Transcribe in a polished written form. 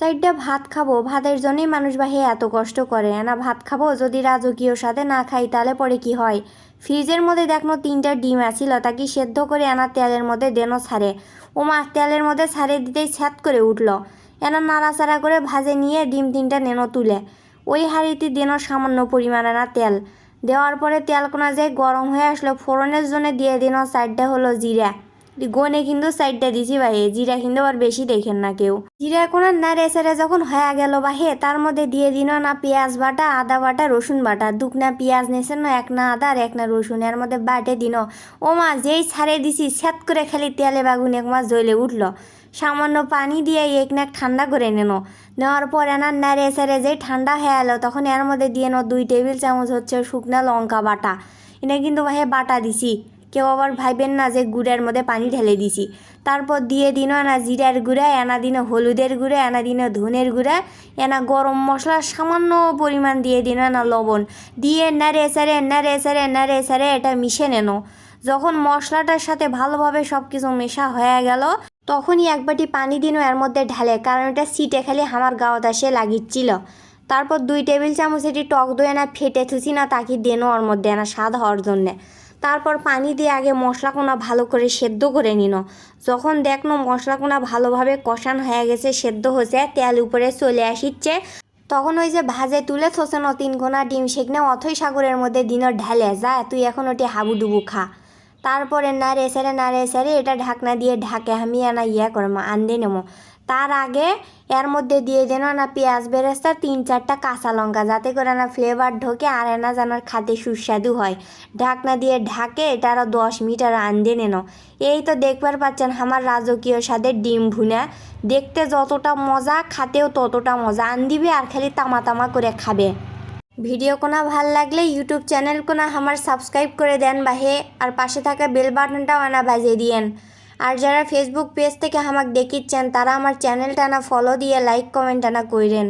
চারটা ভাত খাবো, ভাতের জন্যই মানুষ বাহে এত কষ্ট করে। না ভাত খাবো, যদি রাজকীয় সাথে না খাই তাহলে পরে কি হয়। ফ্রিজের মধ্যে দেখনো 3টা ডিম আছিল, তাকে সেদ্ধ করে এনা তেলের মধ্যে দেনো ছাড়ে। মা তেলের মধ্যে ছাড়ে দিতেই ছ্যাত করে উঠলো। এনা নাড়াচাড়া করে ভাজে নিয়ে ডিম 3টা নেনো তুলে ওই হাঁড়িতে দেনো সামান্য পরিমাণে না তেল দেওয়ার পরে তেল কোনা যায় গরম হয়ে আসলো, ফোড়নের জন্য দিয়ে দিনো 4টা হলো জিরা। গনে কিন্তু 4টা দিছি ভাই, জিরা কিন্তু আবার বেশি দেখেন না কেউ। জিরা কোনা নাড়ে সেড়ে যখন হয়ে গেল বাহে, তার মধ্যে দিয়ে দিন না পেঁয়াজ বাটা, আদা বাটা, রসুন বাটা। দুকনা পেঁয়াজ নিয়েছেন না, এক না আদা আর এক না রসুন, এর মধ্যে বাটে দিন। ও মা যেই ছাড়ে দিছি ছ্যাত করে খালি তেলে বাগুনে এক মাছ জ্বলে উঠলো। সামান্য পানি দিয়ে এক নাক ঠান্ডা করে নেওয়ার পর এনার নাড়ে সেড়ে যেই ঠান্ডা হয়ে এলো, তখন এর মধ্যে দিয়ে 2 টেবিল চামচ হচ্ছে শুকনা লঙ্কা বাটা। এটা কিন্তু ভাই বাটা দিছি, কেউ আবার ভাইবেন না যে গুড়ের মধ্যে পানি ঢেলে দিছি। তারপর দিয়ে দিন না জিরার গুঁড়া, এনা দিন হলুদের গুঁড়া, এনা দিন ধনের গুঁড়া, এনা গরম মশলা সামান্য পরিমাণ দিয়ে দিন না লবণ দিয়ে নেড়ে সেড়ে এটা মিশে নেনো। যখন মশলাটার সাথে ভালোভাবে সব কিছু মেশা হয়ে গেল, তখনই এক বাটি পানি দিন এর মধ্যে ঢালে, কারণ এটা সিটে খালি আমার গাওয়াত আসে লাগিচ্ছিল। তারপর 2 টেবিল চামচ এটি টক দই না ফেটে থুছি না তাকে দেনো ওর মধ্যে না স্বাদ হওয়ার জন্যে। তারপর পানি দিয়ে আগে মশলাকোনা ভালো করে সেদ্ধ করে নিন। যখন দেখনো মশলাকোনা ভালোভাবে কষান হয়ে গেছে, সেদ্ধ হয়েছে, তেল উপরে চলে আসিচ্ছে, তখন ওই যে ভাজে তুলে থোসেন 3 কোনা ডিম সেখানে অথই সাগরের মধ্যে দিন ঢেলে যা তুই এখন ওটি হাবুডুবু খা। তারপরে নাড়ে সেড়ে এটা ঢাকনা দিয়ে ঢাকে আমি আনা করবো আনতে নেবো। তার আগে এর মধ্যে দিয়ে দেন না পেঁয়াজ বেরেস্তা, 3-4টা কাঁচা লঙ্কা, যাতে করে না ফ্লেভার ঢোকে আর এনা যেন খাতে সুস্বাদু হয়। ঢাকনা দিয়ে ঢাকে এটা আরও 10 মিনিট আর আনতে নেন। এই তো দেখবার পাচ্ছেন আমার রাজকীয় স্বাদের ডিম ভুনা। দেখতে যতটা মজা, খাতেও ততটা মজা। দিবে আর খালি তামা তামা করে খাবে। ভিডিও কোনা ভাল লাগলে ইউটিউব চ্যানেল কোনা আমার সাবস্ক্রাইব করে দেন বাহে, আর পাশে থাকা বেল বাটনটাও আনা বাজিয়ে দিয়েন। আর যারা ফেসবুক পেজ থেকে আমাকে দেখিচ্ছেন তারা আমার চ্যানেলটা না ফলো দিয়ে লাইক কমেন্ট আনা কইরেন।